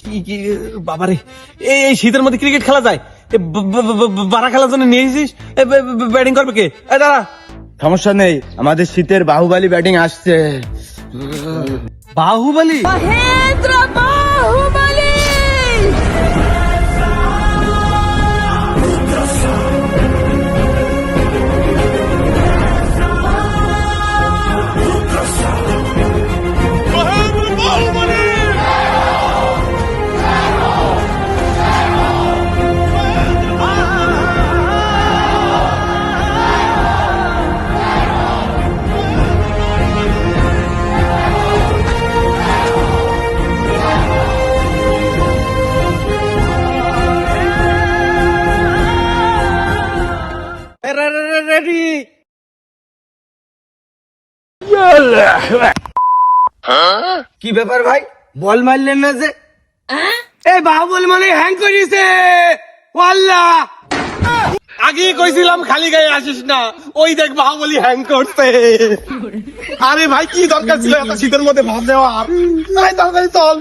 কি বাবারে, এই শীতের মধ্যে ক্রিকেট খেলা যায়? বারা খেলার জন্য নিয়ে এসেছিস? ব্যাটিং করবে কে? দাঁড়া, সমস্যা নেই, আমাদের শীতের বাহুবলী ব্যাটিং আসছে। বাহুবলী? মহেন্দ্র বাহুবলী। রেডি? কি ব্যাপার ভাই, বল মারলেন না যে? এই বাহুবলী মানে হ্যাং করিছে। ওয়াল্লাহ, আগে কইছিলাম খালি গায়ে আসিস না, ওই দেখ বাহুবলী হ্যাং করতে। আরে ভাই, কি দরকার ছিল এত শীতের মধ্যে ভাব দেওয়ার? তাড়াতাড়ি চল।